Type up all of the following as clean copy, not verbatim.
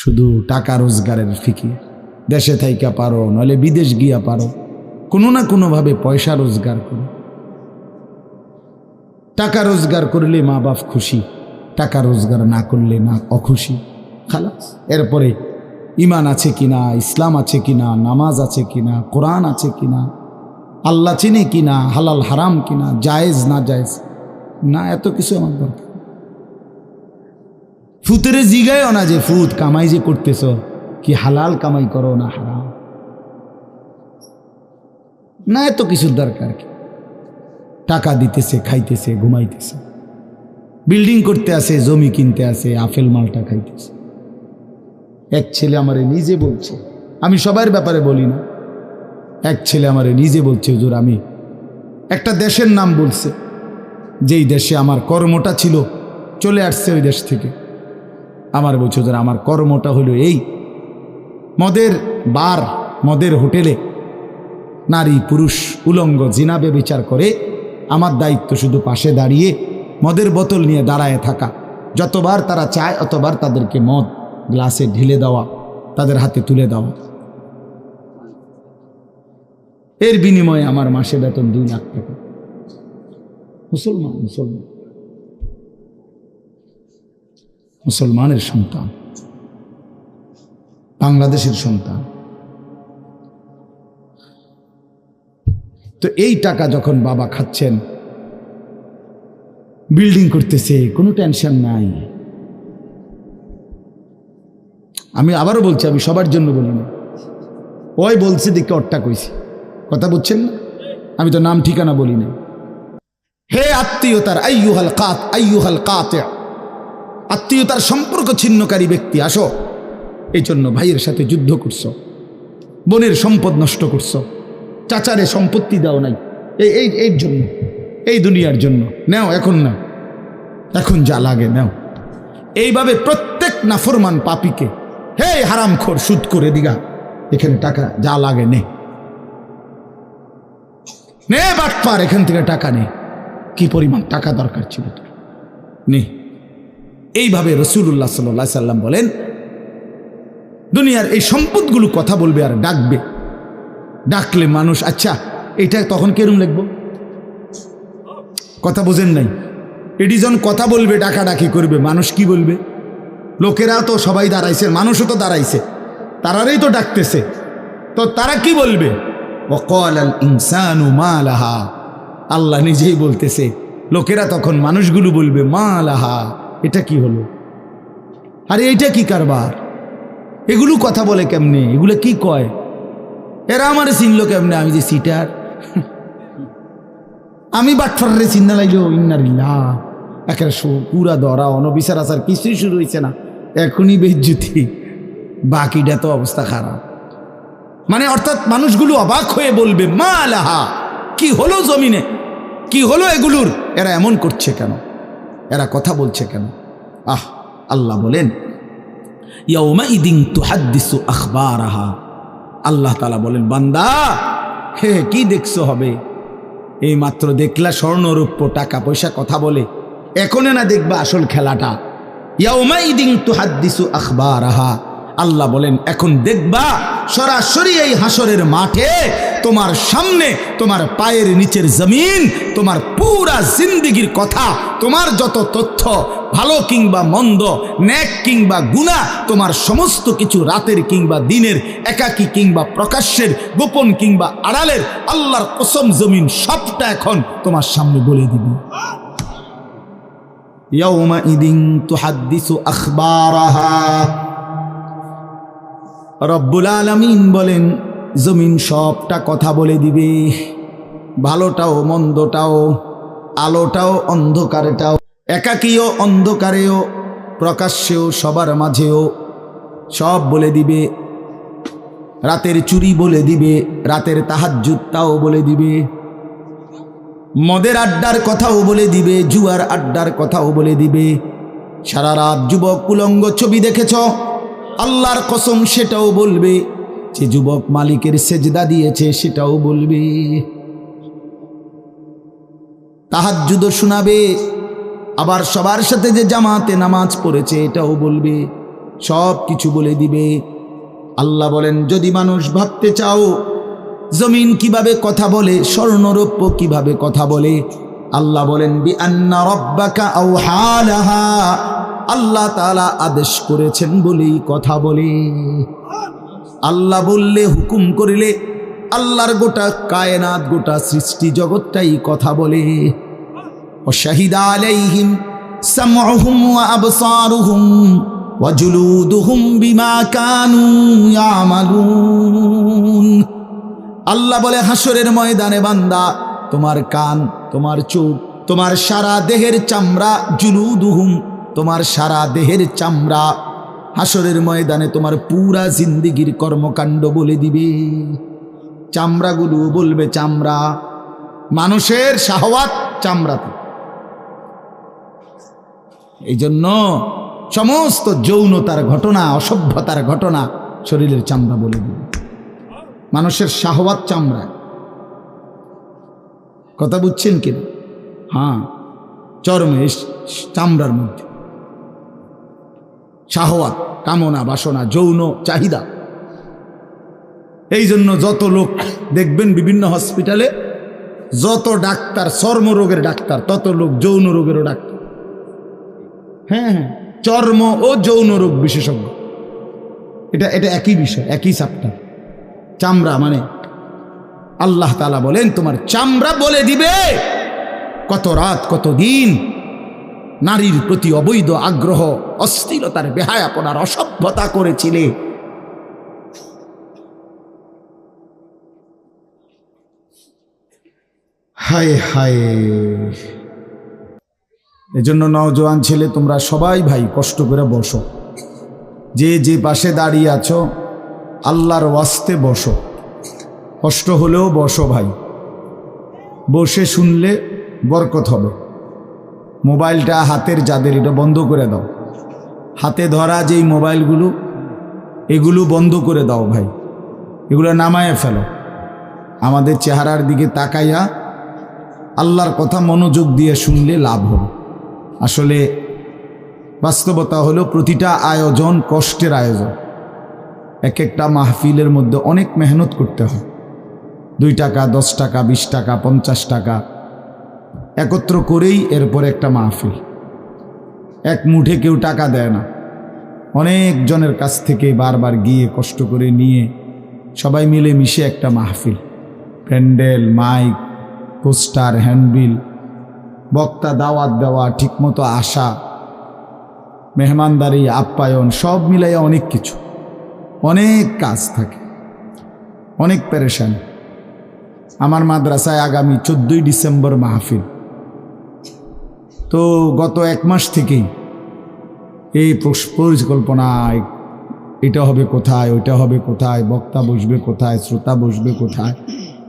শুধু টাকা রোজগারের ফিকির। দেশে থাইকা পারো, নইলে বিদেশ গিয়া পারো, কোনো না কোনোভাবে পয়সা রোজগার করো। টাকা রোজগার করলে মা বাপ খুশি, টাকা রোজগার না করলে না অখুশি, খালাস। এরপরে ইমান আছে কিনা, ইসলাম আছে কিনা, নামাজ আছে কিনা, কোরআন আছে কিনা, আল্লাহ চিনে কিনা, হালাল হারাম কিনা, জায়েজ না জায়েজ না, এত কিছু আমার দরকার। ফুতেরে জিগায়ও না যে ফুত কামাই যে করতেছ কি হালাল কামাই করো না হারাম, না এত কিছুর দরকার কি। টাকা দিতেছে, খাইতেছে, ঘুমাইতেছে, বিল্ডিং করতে আসে, জমি কিনতে আসে, আপেল মালটা খাইতেছে। এক ছেলে আমারে নিজে বলছে, আমি সবার ব্যাপারে বলি না, এক ছেলে আমারে নিজে বলছে, হুজুর আমি একটা দেশের নাম বলছে, যেই দেশে আমার কর্মটা ছিল, চলে আসছে ওই দেশ থেকে। আমার বলছে, হুজুর আমার কর্মটা হলো এই, মদের বার, মদের হোটেলে নারী পুরুষ উলঙ্গ জিনা ব্যভিচার করে, আমার দায়িত্ব শুধু পাশে দাঁড়িয়ে মদের বোতল নিয়ে দাঁড়ায় থাকা, যতবার তারা চায় অতবার তাদেরকে মদ গ্লাসে ঢেলে দেওয়া, তাদের হাতে তুলে দেওয়া। এর বিনিময়ে আমার মাসে বেতন 2 লাখ টাকা। মুসলমান, মুসলমান, মুসলমানের সন্তান, বাংলাদেশের সন্তান। তো এই টাকা যখন বাবা খাচ্ছেন, বিল্ডিং করতেছে, কোনো টেনশন নাই। আমি আবারও বলছি, আমি সবার জন্য বলি না, ওই বলছে দেখে অট্টা কইছি, কথা বুঝছেন না, আমি তো নাম ঠিকানা বলি না। হে আত্মীয়তার আইয়ুহাল কাতি', আত্মীয়তার সম্পর্ক ছিন্নকারী ব্যক্তি, আসো। এই জন্য ভাইয়ের সাথে যুদ্ধ করছো, বোনের সম্পদ নষ্ট করছো, চাচারে সম্পত্তি দাও নাই, এই জন্য, এই দুনিয়ার জন্য নাও, এখন না, এখন যা লাগে নাও। এইভাবে প্রত্যেক নাফরমান পাপীকে, হে হারামখোর সুদ করে দিগা, এখানে টাকা যা লাগে নে, নে বাটপার, এখান থেকে টাকা নে, কি পরিমাণ টাকা দরকার ছিল তোর, নে। এইভাবে রাসূলুল্লাহ সাল্লাল্লাহু আলাইহি সাল্লাম বলেন, দুনিয়ার এই সম্পদগুলো কথা বলবে আর ডাকবে, ডাকলে মানুষ, আচ্ছা এটা তখন কেরম লিখবো, কথা বোঝেন নাই, এটি যখন কথা বলবে, ডাকাডাকি করবে, মানুষ কি বলবে? লোকেরা তো সবাই দাঁড়াইছে, মানুষও তো দাঁড়াইছে, তারারই তো ডাকতেছে, তো তারা কি বলবে? ওয়াকালাল ইনসানু মা লাহা, আল্লাহ নিজেই বলতেছে, লোকেরা তখন মানুষগুলো বলবে মা লাহা, এটা কি হলো, আরে এইটা কি কারবার, এগুলো কথা বলে কেমনে, এগুলো কি কয়, এরা আমার চিনলো কেমনে, আমি যে সিটার, আমি বাটফারে চিন্তা লাগলো, ইন্নারিল্লাহ, একেবারে পুরা ধরা অনবিচার আচার কিছুই শুরু হয়েছে না, এখনই বেজ্জুতি, বাকিটা তো অবস্থা খারাপ। মানে অর্থাৎ মানুষগুলো অবাক হয়ে বলবে মা লাহা, কি হলো জমিনে, কি হলো এগুলোর, এরা এমন করছে কেন, এরা কথা বলছে কেন? আল্লাহ বলেন ইয়াউমাইদিন তুহাদ্দিসু আখবারাহা, আল্লাহ তাআলা বলেন, বান্দা হে কি দেখছো হবে, এই মাত্র দেখলা স্বর্ণ রৌপ্য টাকা পয়সা কথা বলে, এখনে না দেখবা আসল খেলাটা। ইয়াউমাইদিন তুহাদ্দিসু আখবারাহা, আল্লাহ বলেন এখন দেখবা সরাসরি এই হাসরের মাঠে তোমার সামনে, তোমার পায়ের নিচের জমিন, তোমার পুরা জিন্দেগির কথা, তোমার যত তথ্য, ভালো কিংবা মন্দ, নেক কিংবা গুনাহ, তোমার সমস্ত কিছু রাতের কিংবা দিনের, একাকী কিংবা প্রকাশ্যের, গোপন কিংবা আড়ালের, আল্লাহর কসম জমিন সবটা এখন তোমার সামনে বলে দিবে। ইয়াউমাইদিন তুহাদ্দিসু আখবারাহা, রব্বুল আলামিন বলেন জমিন সবটা কথা বলে দিবে, ভালোটাও মন্দটাও, আলোটাও অন্ধকারেটাও, একাকীও অন্ধকারেও, প্রকাশ্যেও সবার মাঝেও সব বলে দিবে। রাতের চুরি বলে দিবে, রাতের তাহাজ্জুদটাও বলে দিবে, মদের আড্ডার কথাও বলে দিবে, জুয়ার আড্ডার কথাও বলে দিবে। সারা রাত যুবক উলঙ্গ ছবি দেখেছ, আল্লাহর কসম সেটাও বলবে। যে যুবক মালিকের সেজদা দিয়েছে সেটাও বলবে। তাহাজ্জুদও শোনাবে, আবার সবার সাথে যে জামাতে নামাজ পড়েছে এটাও বলবে। সব কিছু বলে দিবে। আল্লাহ বলেন, যদি মানুষ ভাবতে চাও জমিন কিভাবে কথা বলে, স্বর্ণরৌপ্য কিভাবে কথা বলে, আল্লাহ বলেন বিআন্না রাব্বাকা আওহা লাহা, আল্লাহ তাআলা আদেশ করেছেন বলেই কথা বলে। আল্লাহ বললে, হুকুম করিলে আল্লাহর গোটা কায়নাত, গোটা সৃষ্টি জগৎটাই কথা বলে। ওয়াশাহিদা আলাইহিম সামউহুম ওয়া আবসারুহুম ওয়া জুলুদুহুম বিমা কানু ইয়ামালুন। আল্লাহ বলে, হাসরের ময়দানে বান্দা, তোমার কান, তোমার চোখ, তোমার সারা দেহের চামড়া, জুলুদুহুম, তোমার সারা দেহের চামড়া, হাসরের ময়দানে তোমার পুরা জিন্দেগির কর্মকাণ্ড বলে দিবে। চামড়াগুলো বলবে, চামড়া, মানুষের শাহওয়াত চামড়াতে। এই জন্য সমস্ত যৌনতার ঘটনা, অসভ্যতার ঘটনা শরীরের চামড়া বলে দিবে। মানুষের শাহওয়াত চামড়া। কথা বুঝছেন কিনা? হ্যাঁ, চর্মে, চামড়ার মধ্যে শাহওয়াত, কামনা, বাসনা, যৌন চাহিদা। এই জন্য যত লোক দেখবেন বিভিন্ন হসপিটালে, যত ডাক্তার চর্মরোগের ডাক্তার, তত লোক যৌন রোগেরও ডাক্তার। হ্যাঁ হ্যাঁ, চর্ম ও যৌন রোগ বিশেষজ্ঞ। এটা একই বিষয়, একই চ্যাপ্টার। চামড়া মানে আল্লাহ তাআলা বলেন, তোমার চামড়া বলে দিবে কত রাত, কত দিন নারীর প্রতি অবৈধ আগ্রহ, অস্থিরতার, বেহায়াপনার, অসভ্যতা করেছিলে। হায় হায়। এজন্য নওজোয়ান ছেলে, তোমরা সবাই ভাই কষ্ট করে বসো। যে যে পাশে দাঁড়িয়ে আছো, আল্লাহর ওয়াস্তে বসো। কষ্ট হলেও বসো ভাই, বসে শুনলে বরকত হবে। মোবাইলটা হাতের যাদের, এটা বন্ধ করে দাও। হাতে ধরা যেই মোবাইলগুলো, এগুলো বন্ধ করে দাও ভাই, এগুলো নামায়ে ফেলো। আমাদের চেহারার দিকে তাকাইয়া আল্লাহর কথা মনোযোগ দিয়ে শুনলে লাভ হবে। আসলে বাস্তবতা হলো, প্রতিটা আয়োজন কষ্টের আয়োজন। এক একটা মাহফিলের মধ্যে অনেক মেহনত করতে হয়। 2 টাকা, 10 টাকা, 20 টাকা, 50 টাকা একত্র করেই এরপর একটা মাহফিল। এক মুঠে কেউ টাকা দেয় না, অনেক জনের কাছ থেকে বারবার গিয়ে কষ্ট করে নিয়ে সবাই মিলে মিশে একটা মাহফিল। প্যান্ডেল, মাইক, পোস্টার, হ্যান্ডবিল, বক্তা, দাওয়াত দেওয়া, ঠিকমতো আসা, মেহমানদারি, আপ্যায়ন, সব মিলাইয়া অনেক কিছু, অনেক কাজ থাকে, অনেক পেরেশান। আমার মাদ্রাসায় আগামী 14ই ডিসেম্বর মাহফিল। তো গত 1 মাস থেকেই এই পরিকল্পনা, এটা হবে কোথায়, ওইটা হবে কোথায়, বক্তা বসবে কোথায়, শ্রোতা বসবে কোথায়,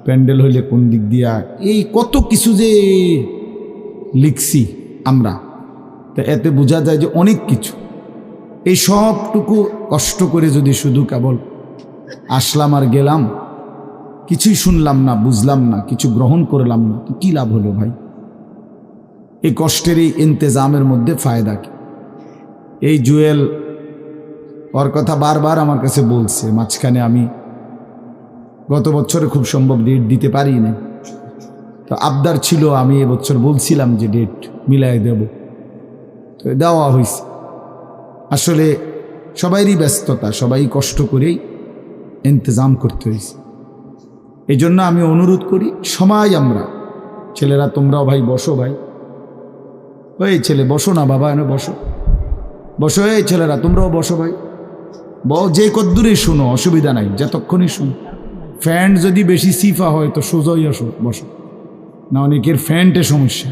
প্যান্ডেল হইলে কোন দিক দিয়া, এই কত কিছু যে লিখছি আমরা। তো এতে বোঝা যায় যে অনেক কিছু। এই সবটুকু কষ্ট করে যদি শুধু কেবল আসলাম আর গেলাম, কিছুই শুনলাম না, বুঝলাম না, কিছু গ্রহণ করলাম না, তো কী লাভ হলো ভাই? এই কষ্টের এই ইন্তেজামের মধ্যে ফায়দা কি? এই জুয়েল ওর কথা বারবার আমার কাছে বলছে। মাঝখানে আমি গত বছরে খুব সম্ভব ডেট দিতে পারি না, তো আবদার ছিল, আমি এবছর বলছিলাম যে ডেট মিলাই দেব, তো দেওয়া হয়েছে। আসলে সবাইরই ব্যস্ততা, সবাই কষ্ট করেই ইন্তজাম করতে হয়েছে। এই জন্য আমি অনুরোধ করি, সবাই আমরা, ছেলেরা তোমরাও ভাই বসো, ভাই ওই ছেলে বসো না বাবা, এনে বসো, বসো। এই ছেলেরা তোমরাও বসো ভাই, যে কদ্দুরে শুনো, অসুবিধা নাই, যতক্ষণই শুনো। ফ্যান্ট যদি বেশি সিফা হয় তো সোজাই আসো, বসো না। অনেকের ফ্যান্টে সমস্যা,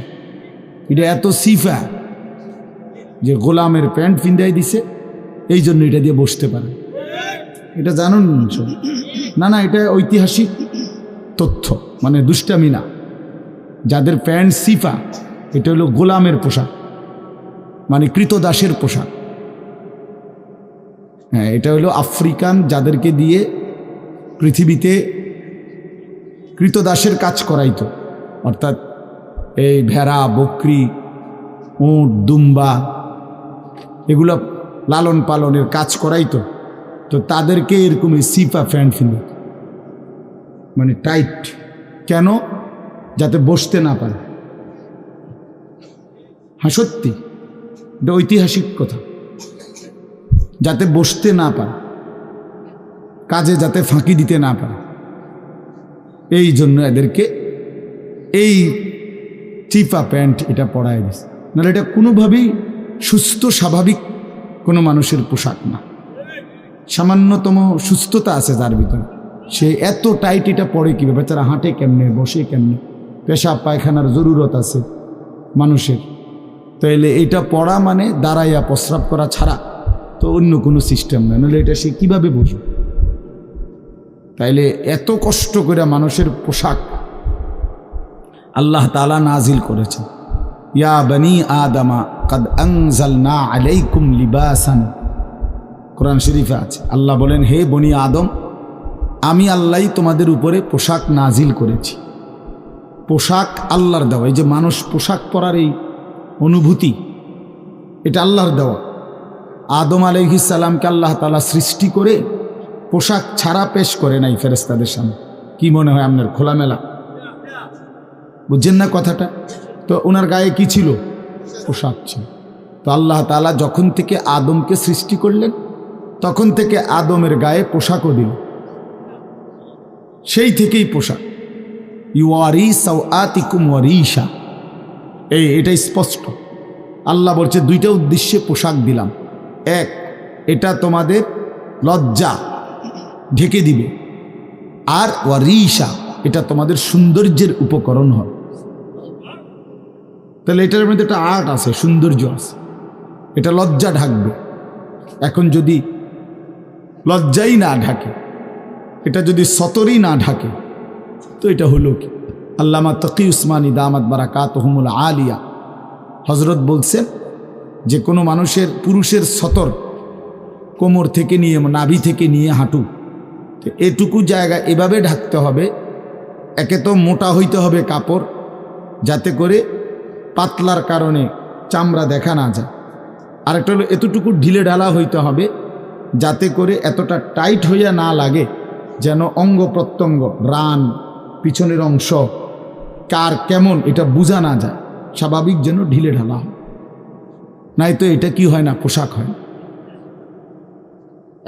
এটা এত সিফা যে গোলামের প্যান্ট ফিন্দাই দিছে, এই জন্য এটা দিয়ে বসতে পারে। এটা জানুন না? না, এটা ঐতিহাসিক তথ্য, মানে দুষ্টামি না। যাদের প্যান্ট সিফা, এটা হলো গোলামের পোশাক, মানে কৃতদাসের পোশাক। হ্যাঁ, এটা হলো আফ্রিকান, যাদেরকে দিয়ে পৃথিবীতে কৃতদাসের কাজ করাইতো, অর্থাৎ এই ভেড়া, বকরি, উট, দুম্বা, এগুলো লালন পালনের কাজ করাইতো, তো তাদেরকে এরকম সিপা প্যান্ট ফিলে, মানে টাইট, কেন? যাতে বসতে না পারে। হ্যাঁ সত্যি, এটা ঐতিহাসিক কথা, যাতে বসতে না পারে, কাজে যাতে ফাঁকি দিতে না পারে, এই জন্য এদেরকে এই চিপা প্যান্ট এটা পরায় দিচ্ছে। নাহলে এটা কোনোভাবেই সুস্থ স্বাভাবিক কোনো মানুষের পোশাক না। সামান্যতম সুস্থতা আছে যার ভিতরে, সে এত টাইট এটা পরে কীভাবে? বেচারা হাঁটে কেমনে, বসে কেমনে, পেশাব পায়খানার জরুরত আছে মানুষের, তাইলে এটা পড়া মানে দাঁড়াইয়া প্রস্রাব করা ছাড়া তো অন্য কোনো সিস্টেম নেই, নাহলে এটা সে কীভাবে বসবে? তাইলে এত কষ্ট করে মানুষের পোশাক আল্লাহ তাআলা নাজিল করেছেন। ইয়া বনি আদমা কাদ আনজালনা আলাইকুম লিবাসান, কোরআন শরীফে আছে। আল্লাহ বলেন, হে বনি আদম, আমি আল্লাহই তোমাদের উপরে পোশাক নাজিল করেছি। পোশাক আল্লাহর দেওয়া। এই যে মানুষ পোশাক পরার এই অনুভূতি, এটা আল্লাহর দেওয়া। আদম আলাইহিস সালামকে আল্লাহ তাআলা সৃষ্টি করে পোশাক ছাড়া পেশ করে নাই ফেরেশতাদের সামনে। কি মনে হয় আপনার? খোলামেলা, বুঝছেন না কথাটা? তো ওনার গায়ে কি ছিল? পোশাক ছিল। তো আল্লাহ তাআলা যখন থেকে আদমকে সৃষ্টি করলেন, তখন থেকে আদমের গায়ে পোশাকও দিল, সেই থেকেই পোশাক। ইউয়ারি সাওআতিকুম ওয়ারিশা, এটা স্পষ্ট। আল্লাহ বলছে দুইটা উদ্দেশ্যে পোশাক দিলাম। এক, এটা তোমাদের লজ্জা ঢেকে দিবে, আর ওয়ারিশা, এটা তোমাদের সৌন্দর্যের উপকরণ হবে। তাহলে এটার মধ্যে একটা আর্ট আছে, সৌন্দর্য আছে, এটা লজ্জা ঢাকবে। এখন যদি লজ্জাই না ঢাকে, এটা যদি সতরই না ঢাকে, তো এটা হলো কি? আল্লামা তকি উসমানী দামাত বারাকাতুহুমুল আলিয়া হজরত বলছেন যে কোনো মানুষের, পুরুষের সতর কোমর থেকে নিয়ে, নাভি থেকে নিয়ে হাঁটু, তো এটুকু জায়গা এভাবে ঢাকতে হবে। একে তো মোটা হইতে হবে কাপড়, যাতে করে পাতলার কারণে চামড়া দেখা না যায়। আরেকটা হলো এতটুকু ঢিলে ঢালা হইতে হবে, যাতে করে এতটা টাইট হইয়া না লাগে, যেন অঙ্গ প্রত্যঙ্গ, রান, পিছনের অংশ কার কেমন এটা বোঝা না যায়, স্বাভাবিক যেন ঢিলে ঢালা হয়। নাই তো এটা কি হয় না, পোশাক হয়।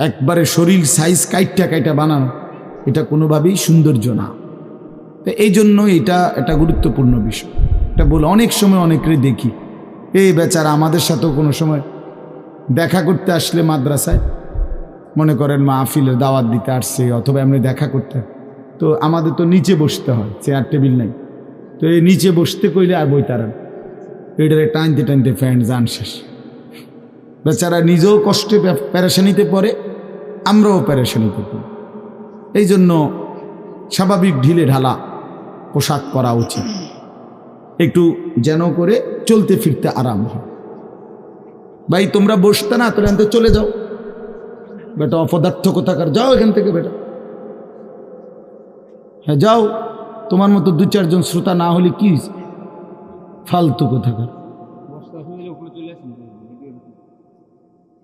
একবারে শরীর সাইজ কাইটা বানানো, এটা কোনোভাবেই সৌন্দর্য না। তো এই জন্য এটা একটা গুরুত্বপূর্ণ বিষয়। এটা বলে অনেক সময় অনেকেরই দেখি, এই বেচারা আমাদের সাথেও কোনো সময় দেখা করতে আসলে মাদ্রাসায়, মনে করেন মাহফিলের দাওয়াত দিতে আসছে, অথবা এমনি দেখা করতে, তো আমাদের তো নিচে বসতে হয়, চেয়ার টেবিল নাই। তো এই নিচে বসতে কইলে আর বই তারা এটারে টানতে টানতে ফ্যান যান শেষ। বেচারা নিজেও কষ্টে প্যারেশানিতে পড়ে, আমরাও প্যারেশানিতে পড়ি। এই জন্য স্বাভাবিক ঢিলে ঢালা পোশাক পরা উচিত, একটু যেন করে চলতে ফিরতে আরাম হয়। ভাই তোমরা বসতে না, তোরা এখান থেকে চলে যাও, বেটা অপদার্থ কোথাকার, যাও এখান থেকে বেটা, হ্যাঁ যাও। তোমার মতো দু চারজন শ্রোতা না হলে কি ফালতু কোথাকার।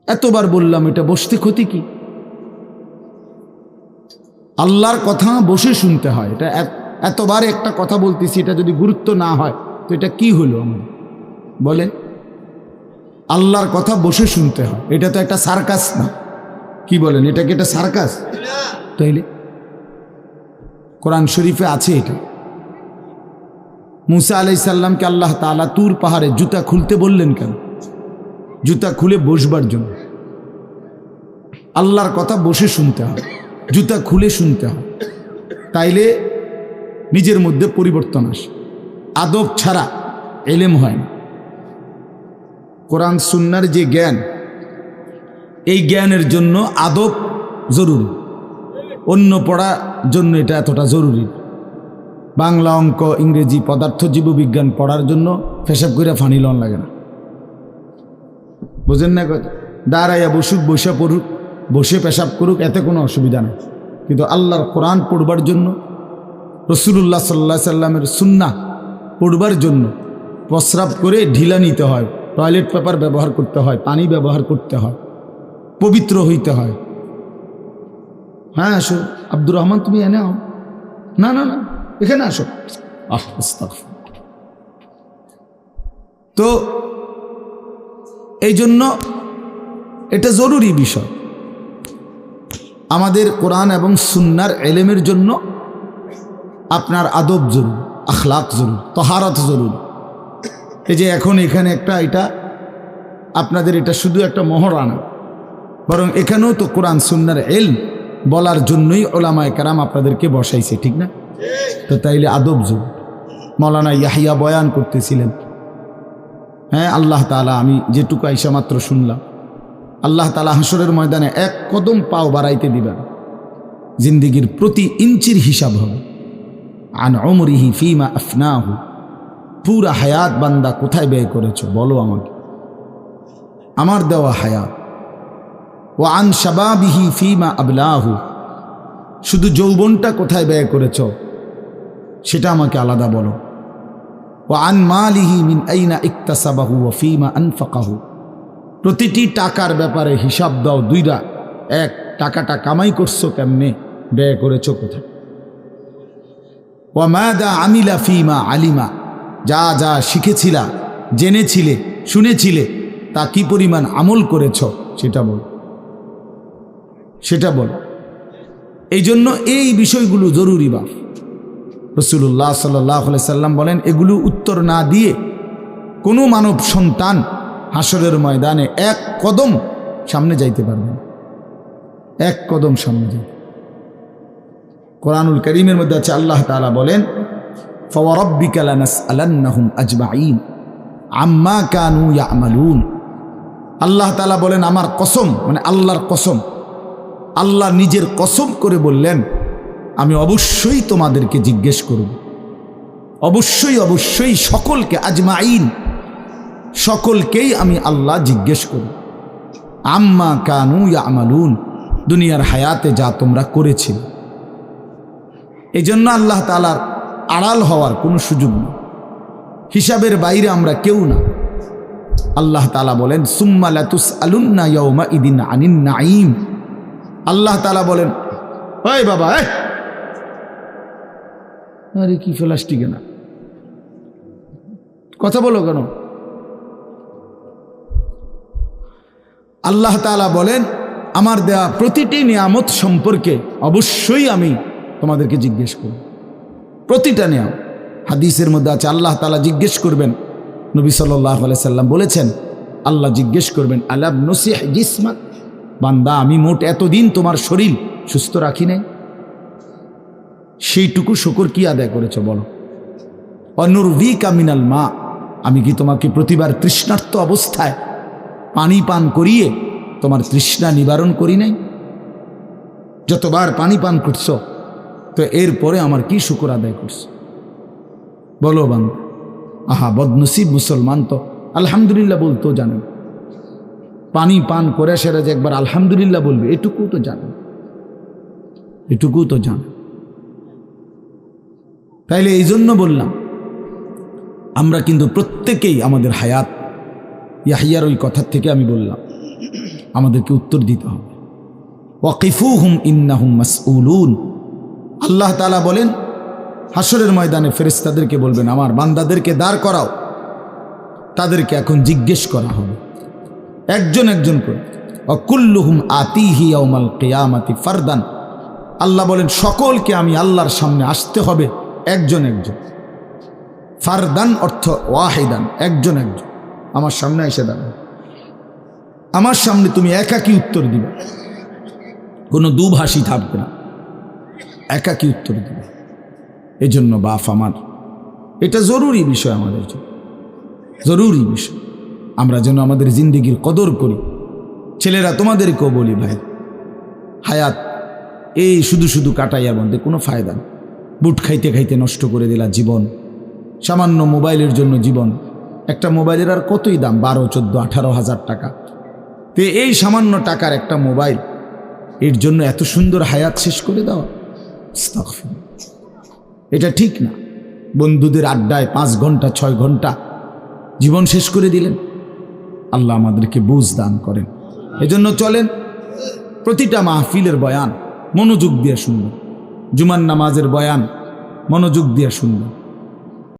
এতবার বললাম, এটা বসতে ক্ষতি কি? আল্লাহর কথা বসে শুনতে হয়। এটা এতবার একটা কথা বলতেছি, এটা যদি গুরুত্ব না হয় তো এটা কি হলো আমাদের বলেন? আল্লাহর কথা বসে শুনতে হয়, এটা তো একটা সার্কাস না। কি বলেন, এটা কি একটা সার্কাস? তাইলে কোরআন শরীফে আছে এটা। মুসা আলাইহিস সালামকে আল্লাহ তাআলা তুর পাহাড়ে জুতা খুলতে বললেন কেন? জুতা খুলে বসবার জন্য। আল্লাহর কথা বসে শুনতে হয়, জুতা খুলে শুনতে হয়, তাইলে নিজের মধ্যে পরিবর্তন আসে। আদব ছাড়া এলেম হয় না। কোরআন সুন্নাহর যে জ্ঞান, এই জ্ঞানের জন্য আদব জরুরি, অন্য পড়ার জন্য এটা এতটা জরুরি। বাংলা, অঙ্ক, ইংরেজি, পদার্থ, জীববিজ্ঞান পড়ার জন্য পেশাব করে ফানি লন লাগে না, বুঝেন না কথা? দাঁড়াইয়া বসুক, বসে পড়ুক, বসে পেশাব করুক, এতে কোনো অসুবিধা নেই। কিন্তু আল্লাহর কোরআন পড়বার জন্য, রাসূলুল্লাহ সাল্লাল্লাহু আলাইহি সাল্লামের সুন্নাহ পড়বার জন্য প্রস্রাব করে ঢিলা নিতে হয়, টয়লেট পেপার ব্যবহার করতে হয়, পানি ব্যবহার করতে হয়, পবিত্র হইতে হয়। হ্যাঁ আসো আব্দুর রহমান, তুমি এনে আও। না না না, এখানে আসো। তো এই জন্য এটা জরুরি বিষয়। আমাদের কোরআন এবং সুন্নার এলেমের জন্য আপনার আদব জরুরি, আখলাক জরুরি, তহারত জরুরি। এই যে এখন এখানে একটা, এটা আপনাদের এটা শুধু একটা মহরানা, বরং এখানেও তো কোরআন সুন্নার এলম বলার জন্যই ওলামায়ে কেরাম আপনাদেরকে বসাইছে, ঠিক না? তো তাইলে আদব জরুরি। মৌলানা ইয়াহিয়া বয়ান করতেছিলেন, হ্যাঁ আল্লাহ তাআলা, আমি যেটুকু আইসা মাত্র শুনলাম, আল্লাহ তাআলা হাসরের ময়দানে এক কদম পাও বাড়াইতে দিবেন, জিন্দিগির প্রতি ইঞ্চির হিসাব হবে। আন উমরিহি ফিমা আফনাহু, পুরা হায়াত বান্দা কোথায় ব্যয় করেছো বলো আমাকে, আমার দেওয়া হায়াত। ও আন শাবাবিহি ফিমা আবলাহু, শুধু যৌবনটা কোথায় ব্যয় করেছো সেটা আমাকে আলাদা বলো। ও আন মালিহি মিন আইনা ইকতাসাবাহু ওয়া ফিমা আনফাকাহু, প্রতিটি টাকার ব্যাপারে হিসাব দাও দুইটা। এক, টাকাটা কামাই করছো কেমনে, ব্যয় করেছো কোথায়। ওয়া মাদা আমিলা ফিমা আলিমা, যা যা শিখেছিলা, জেনেছিলে, শুনেছিলে, তা কি পরিমাণ আমল করেছো সেটা বল, সেটা বল। এই জন্য এই বিষয়গুলো জরুরি। বাপ রাসূলুল্লাহ সাল্লাল্লাহু আলাইহি সাল্লাম বলেন, এগুলো উত্তর না দিয়ে কোনো মানব সন্তান হাসরের ময়দানে এক কদম সামনে যাইতে পারবে না, এক কদম সামনে যাইতে। কোরআনুল কারীমের মধ্যে আছে, আল্লাহ তাআলা বলেন, ফাওয়ারাব্বিকা লানাসআলান্নাহুম আজমাইন আম্মা কানু ইয়ামালুন। আল্লাহ তাআলা বলেন, আমার কসম, মানে আল্লাহর কসম, আল্লাহ নিজের কসম করে বললেন, আমি অবশ্যই তোমাদেরকে জিজ্ঞেস করব, অবশ্যই অবশ্যই সকলকে, আজমাইন, সকলকেই আমি আল্লাহ জিজ্ঞেস করব, আম্মা কানু ইয়ামালুন, দুনিয়ার হায়াতে যা তোমরা করেছিলে। এই জন্য আল্লাহ তাআলার আড়াল হওয়ার কোনো সুযোগ নেই, হিসাবের বাইরে আমরা কেউ না। আল্লাহ তাআলা বলেন, সুম্মা লাতুসআলুন্না ইয়াওমা ইদিন আনিন নাঈম। আল্লাহ তাআলা বলেন, ওই বাবা, আরে কি প্লাস্টিকে না, কথা বলো কেন? আল্লাহ তাআলা বলেন, আমার দেয়া প্রতিটি নিয়ামত সম্পর্কে অবশ্যই আমি তোমাদেরকে জিজ্ঞেস করব, প্রতিটা নিয়ামত। হাদিসের মধ্যে আছে, আল্লাহ তাআলা জিজ্ঞেস করবেন, নবী সাল্লাল্লাহু আলাইহি সাল্লাম বলেছেন, আল্লাহ জিজ্ঞেস করবেন, আলাম নসিহ জিসমাক, বান্দা আমি মোট এতদিন তোমার শরীর সুস্থ রাখি নাই, সেইটুকু শুকর কি আদায় করেছো বলো। অনুরভিকা মিনাল মা, আমি কি তোমাকে প্রতিবার তৃষ্ণার্ত অবস্থায় পানি পান করিয়ে তোমার তৃষ্ণা নিবারণ করি নাই? যতবার পানি পান করছো, তো এরপরে আমার কি শুকর আদায় করছো বলো বান্দা। আহা বদনসিব মুসলমান তো আলহামদুলিল্লাহ বলতেও জানেন, পানি পান করে সেরা যে একবার আলহামদুলিল্লাহ বলবে, এটুকু তো জানেন, এটুকু তো জানেন। তাইলে এই জন্য বললাম, আমরা কিন্তু প্রত্যেকেই আমাদের হায়াত, ইয়াহিয়ার ওই কথার থেকে আমি বললাম, আমাদেরকে উত্তর দিতে হবে। ওয়াকিফুহুম ইন্নাহুম মাসউলুন। আল্লাহ তাআলা বলেন, হাসরের ময়দানে ফেরেশতাদেরকে বলবেন, আমার বান্দাদেরকে দাঁড় করাও, তাদেরকে এখন জিজ্ঞেস করা হবে একজন একজন করে। ওয়াকুল্লুহুম আতিহি ইয়াউমাল কিয়ামাতি ফারদান। আল্লাহ বলেন, সকলকে আমি আল্লাহর সামনে আসতে হবে একজন একজন। ফারদান অর্থ ওয়াহিদান, একজন একজন আমার সামনে এসে দাঁড়াবে, আমার সামনে তুমি একাকী উত্তর দিবে, কোনো দুভাষী থাকবে না, একাকী উত্তর দিবে। এজন্য বাপ আমার, এটা জরুরি বিষয়, আমাদের জন্য জরুরি বিষয়। আমরা যেন আমাদের জিন্দেগির কদর করি। ছেলেরা তোমাদেরকেও বলি, ভাই হায়াত এই শুধু শুধু কাটাইয়ার মধ্যে কোনো ফায়দা নেই। বুট খাইতে খাইতে নষ্ট করে দিলা জীবন, সামান্য মোবাইলের জন্য জীবন। একটা মোবাইলের আর কতই দাম, 12, 14, 18 হাজার টাকা। তো এই সামান্য টাকার একটা মোবাইল, এর জন্য এত সুন্দর হায়াত শেষ করে দেওয়া, এটা ঠিক না। বন্ধুদের আড্ডায় 5 ঘন্টা 6 ঘন্টা জীবন শেষ করে দিলেন। আল্লাহ আমাদেরকে বুঝ দান করেন। এজন্য চলেন প্রতিটা মাহফিলের বয়ান মনোযোগ দিয়ে শুনবে, জুমার নামাজের বয়ান মনোযোগ দিয়ে শুনবে।